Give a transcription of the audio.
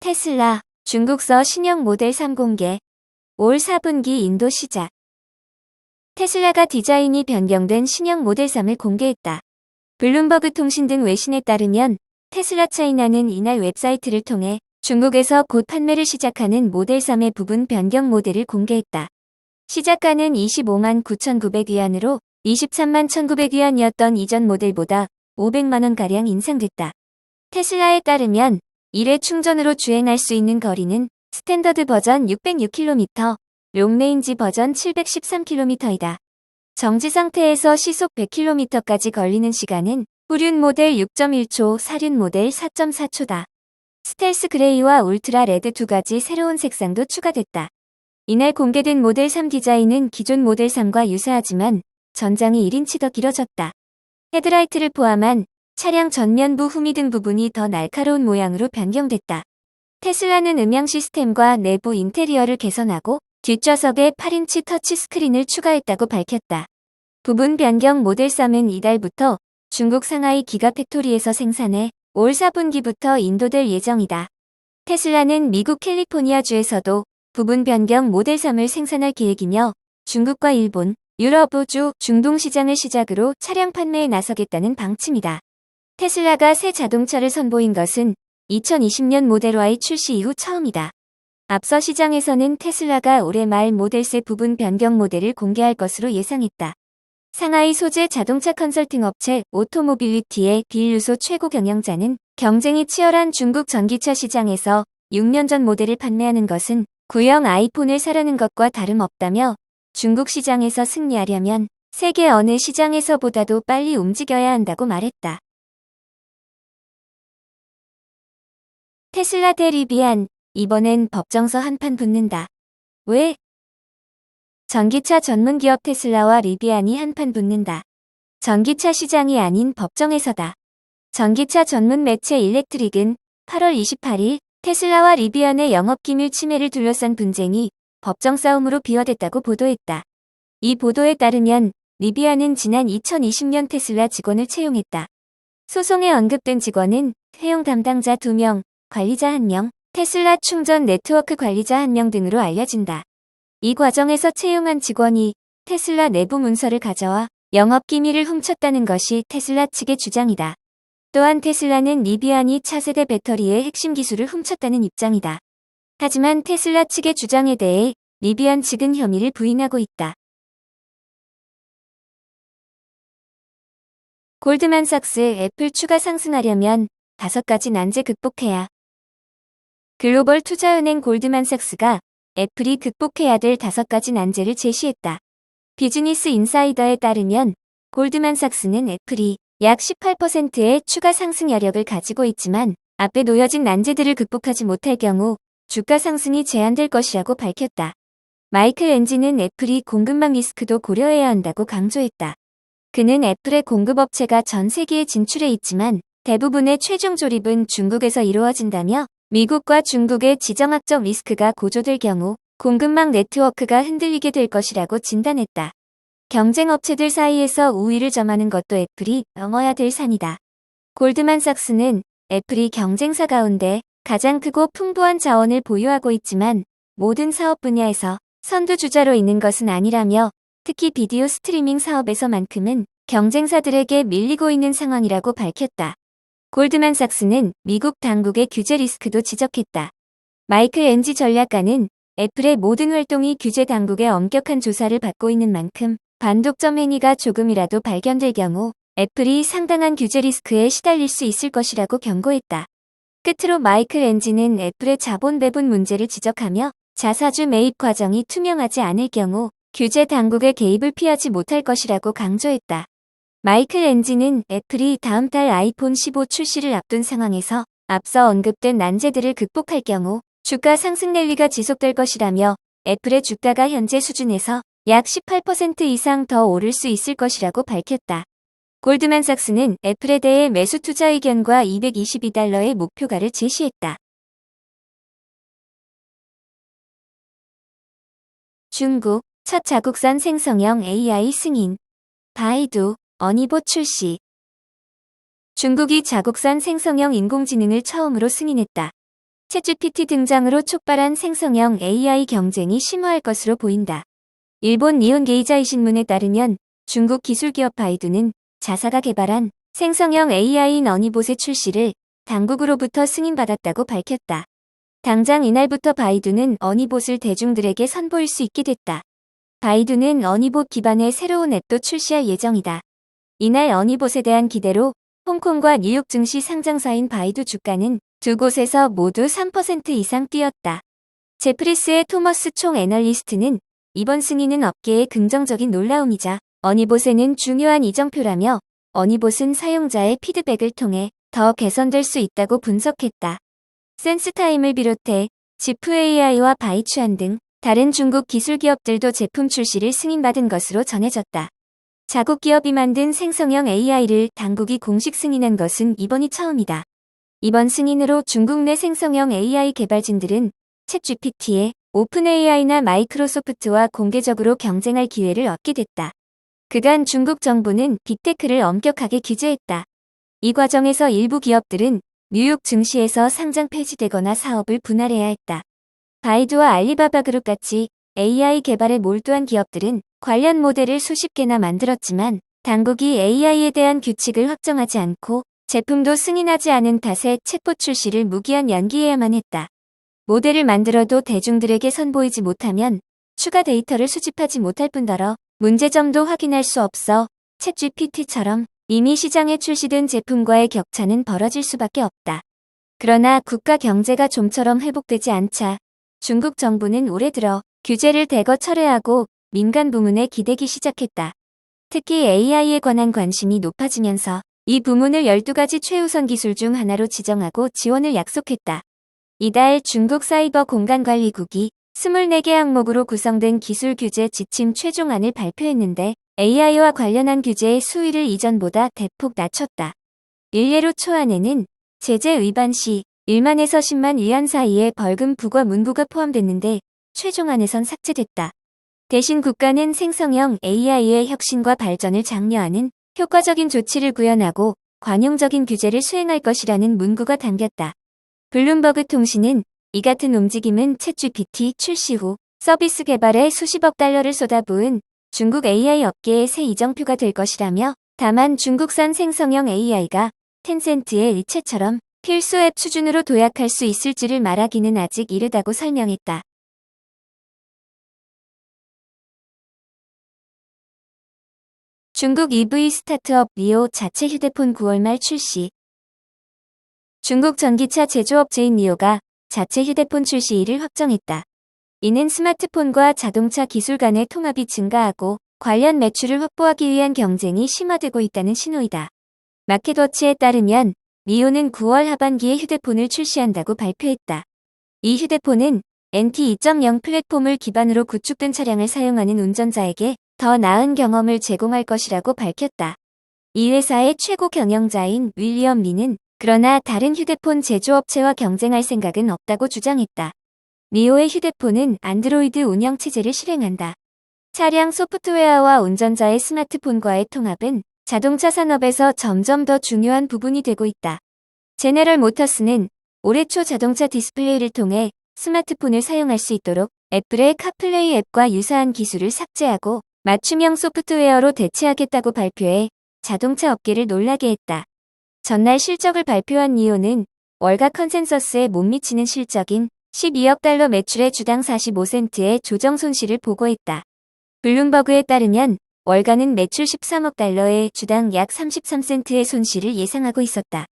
테슬라, 중국서 신형 모델 3 공개. 올 4분기 인도 시작. 테슬라가 디자인이 변경된 신형 모델 3을 공개했다. 블룸버그 통신 등 외신에 따르면 테슬라 차이나는 이날 웹사이트를 통해 중국에서 곧 판매를 시작하는 모델 3의 부분 변경 모델을 공개했다. 시작가는 25만 9,900위안으로 23만 1,900위안이었던 이전 모델보다 500만원가량 인상됐다. 테슬라에 따르면 1회 충전으로 주행할 수 있는 거리는 스탠더드 버전 606km, 롱레인지 버전 713km이다. 정지 상태에서 시속 100km까지 걸리는 시간은 후륜 모델 6.1초, 사륜 모델 4.4초다. 스텔스 그레이와 울트라 레드 두 가지 새로운 색상도 추가됐다. 이날 공개된 모델 3 디자인은 기존 모델 3과 유사하지만 전장이 1인치 더 길어졌다. 헤드라이트를 포함한 차량 전면부 후미 등 부분이 더 날카로운 모양으로 변경됐다. 테슬라는 음향 시스템과 내부 인테리어를 개선하고 뒷좌석에 8인치 터치 스크린을 추가했다고 밝혔다. 부분 변경 모델 3은 이달부터 중국 상하이 기가팩토리에서 생산해 올 4분기부터 인도될 예정이다. 테슬라는 미국 캘리포니아주에서도 부분 변경 모델 3을 생산할 계획이며 중국과 일본, 유럽주, 중동 시장을 시작으로 차량 판매에 나서겠다는 방침이다. 테슬라가 새 자동차를 선보인 것은 2020년 모델 Y 출시 이후 처음이다. 앞서 시장에서는 테슬라가 올해 말 모델3 부분 변경 모델을 공개할 것으로 예상했다. 상하이 소재 자동차 컨설팅 업체 오토모빌리티의 빌 유소 최고 경영자는 경쟁이 치열한 중국 전기차 시장에서 6년 전 모델을 판매하는 것은 구형 아이폰을 사려는 것과 다름없다며 중국 시장에서 승리하려면 세계 어느 시장에서보다도 빨리 움직여야 한다고 말했다. 테슬라 대 리비안, 이번엔 법정서 한판 붙는다. 왜? 전기차 전문 기업 테슬라와 리비안이 한판 붙는다. 전기차 시장이 아닌 법정에서다. 전기차 전문 매체 일렉트릭은 8월 28일 테슬라와 리비안의 영업기밀 침해를 둘러싼 분쟁이 법정 싸움으로 비화됐다고 보도했다. 이 보도에 따르면 리비안은 지난 2020년 테슬라 직원을 채용했다. 소송에 언급된 직원은 채용 담당자 2명, 관리자 1명, 테슬라 충전 네트워크 관리자 1명 등으로 알려진다. 이 과정에서 채용한 직원이 테슬라 내부 문서를 가져와 영업기밀을 훔쳤다는 것이 테슬라 측의 주장이다. 또한 테슬라는 리비안이 차세대 배터리의 핵심 기술을 훔쳤다는 입장이다. 하지만 테슬라 측의 주장에 대해 리비안 측은 혐의를 부인하고 있다. 골드만삭스 애플 추가 상승하려면 5가지 난제 극복해야. 글로벌 투자은행 골드만삭스가 애플이 극복해야 될 5가지 난제를 제시했다. 비즈니스 인사이더에 따르면 골드만삭스는 애플이 약 18%의 추가 상승 여력을 가지고 있지만 앞에 놓여진 난제들을 극복하지 못할 경우 주가 상승이 제한될 것이라고 밝혔다. 마이클 엔지는 애플이 공급망 리스크도 고려해야 한다고 강조했다. 그는 애플의 공급업체가 전 세계에 진출해 있지만 대부분의 최종 조립은 중국에서 이루어진다며 미국과 중국의 지정학적 리스크가 고조될 경우 공급망 네트워크가 흔들리게 될 것이라고 진단했다. 경쟁 업체들 사이에서 우위를 점하는 것도 애플이 넘어야 될 산이다. 골드만삭스는 애플이 경쟁사 가운데 가장 크고 풍부한 자원을 보유하고 있지만 모든 사업 분야에서 선두주자로 있는 것은 아니라며 특히 비디오 스트리밍 사업에서만큼은 경쟁사들에게 밀리고 있는 상황이라고 밝혔다. 골드만삭스는 미국 당국의 규제 리스크도 지적했다. 마이클 엔지 전략가는 애플의 모든 활동이 규제 당국의 엄격한 조사를 받고 있는 만큼 반독점 행위가 조금이라도 발견될 경우 애플이 상당한 규제 리스크에 시달릴 수 있을 것이라고 경고했다. 끝으로 마이클 엔지는 애플의 자본 배분 문제를 지적하며 자사주 매입 과정이 투명하지 않을 경우 규제 당국의 개입을 피하지 못할 것이라고 강조했다. 마이클 엔지는 애플이 다음 달 아이폰 15 출시를 앞둔 상황에서 앞서 언급된 난제들을 극복할 경우 주가 상승 랠리가 지속될 것이라며 애플의 주가가 현재 수준에서 약 18% 이상 더 오를 수 있을 것이라고 밝혔다. 골드만삭스는 애플에 대해 매수 투자 의견과 $222의 목표가를 제시했다. 중국 첫 자국산 생성형 AI 승인. 바이두, 어니봇 출시. 중국이 자국산 생성형 인공지능을 처음으로 승인했다. 챗GPT 등장으로 촉발한 생성형 AI 경쟁이 심화할 것으로 보인다. 일본 니혼 게이자이 신문에 따르면 중국 기술기업 바이두는 자사가 개발한 생성형 AI인 어니봇의 출시를 당국으로부터 승인받았다고 밝혔다. 당장 이날부터 바이두는 어니봇을 대중들에게 선보일 수 있게 됐다. 바이두는 어니봇 기반의 새로운 앱도 출시할 예정이다. 이날 어니봇에 대한 기대로 홍콩과 뉴욕 증시 상장사인 바이두 주가는 두 곳에서 모두 3% 이상 뛰었다. 제프리스의 토머스 총 애널리스트는 이번 승인은 업계에 긍정적인 놀라움이자 어니봇에는 중요한 이정표라며 어니봇은 사용자의 피드백을 통해 더 개선될 수 있다고 분석했다. 센스타임을 비롯해 지프 AI와 바이추안 등 다른 중국 기술 기업들도 제품 출시를 승인받은 것으로 전해졌다. 자국 기업이 만든 생성형 AI를 당국이 공식 승인한 것은 이번이 처음이다. 이번 승인으로 중국 내 생성형 AI 개발진들은 챗GPT에 오픈AI나 마이크로소프트와 공개적으로 경쟁할 기회를 얻게 됐다. 그간 중국 정부는 빅테크를 엄격하게 규제했다. 이 과정에서 일부 기업들은 뉴욕 증시에서 상장 폐지되거나 사업을 분할해야 했다. 바이두와 알리바바 그룹 같이 AI 개발에 몰두한 기업들은 관련 모델을 수십 개나 만들었지만 당국이 AI에 대한 규칙을 확정하지 않고 제품도 승인하지 않은 탓에 챗봇 출시를 무기한 연기해야만 했다. 모델을 만들어도 대중들에게 선보이지 못하면 추가 데이터를 수집하지 못할 뿐더러 문제점도 확인할 수 없어 챗GPT처럼 이미 시장에 출시된 제품과의 격차는 벌어질 수밖에 없다. 그러나 국가 경제가 좀처럼 회복되지 않자 중국 정부는 올해 들어 규제를 대거 철회하고 민간 부문에 기대기 시작했다. 특히 AI에 관한 관심이 높아지면서 이 부문을 12가지 최우선 기술 중 하나로 지정하고 지원을 약속했다. 이달 중국 사이버 공간관리국이 24개 항목으로 구성된 기술 규제 지침 최종안을 발표했는데 AI와 관련한 규제의 수위를 이전보다 대폭 낮췄다. 일례로 초안에는 제재 위반 시 1만에서 10만 위안 사이의 벌금 부과 문구가 포함됐는데 최종안에선 삭제됐다. 대신 국가는 생성형 AI의 혁신과 발전을 장려하는 효과적인 조치를 구현하고 관용적인 규제를 수행할 것이라는 문구가 담겼다. 블룸버그 통신은 이 같은 움직임은 챗GPT 출시 후 서비스 개발에 수십억 달러를 쏟아부은 중국 AI 업계의 새 이정표가 될 것이라며 다만 중국산 생성형 AI가 텐센트의 리챗처럼 필수 앱 수준으로 도약할 수 있을지를 말하기는 아직 이르다고 설명했다. 중국 EV 스타트업 니오 자체 휴대폰 9월 말 출시. 중국 전기차 제조업체인 니오가 자체 휴대폰 출시일을 확정했다. 이는 스마트폰과 자동차 기술 간의 통합이 증가하고 관련 매출을 확보하기 위한 경쟁이 심화되고 있다는 신호이다. 마켓워치에 따르면 니오는 9월 하반기에 휴대폰을 출시한다고 발표했다. 이 휴대폰은 NT 2.0 플랫폼을 기반으로 구축된 차량을 사용하는 운전자에게 더 나은 경험을 제공할 것이라고 밝혔다. 이 회사의 최고 경영자인 윌리엄 리는 그러나 다른 휴대폰 제조업체와 경쟁할 생각은 없다고 주장했다. 니오의 휴대폰은 안드로이드 운영체제를 실행한다. 차량 소프트웨어와 운전자의 스마트폰과의 통합은 자동차 산업에서 점점 더 중요한 부분이 되고 있다. 제네럴 모터스는 올해 초 자동차 디스플레이를 통해 스마트폰을 사용할 수 있도록 애플의 카플레이 앱과 유사한 기술을 삭제하고 맞춤형 소프트웨어로 대체하겠다고 발표해 자동차 업계를 놀라게 했다. 전날 실적을 발표한 니오는 월가 컨센서스에 못 미치는 실적인 12억 달러 매출의 주당 45센트의 조정 손실을 보고했다. 블룸버그에 따르면 월가는 매출 13억 달러의 주당 약 33센트의 손실을 예상하고 있었다.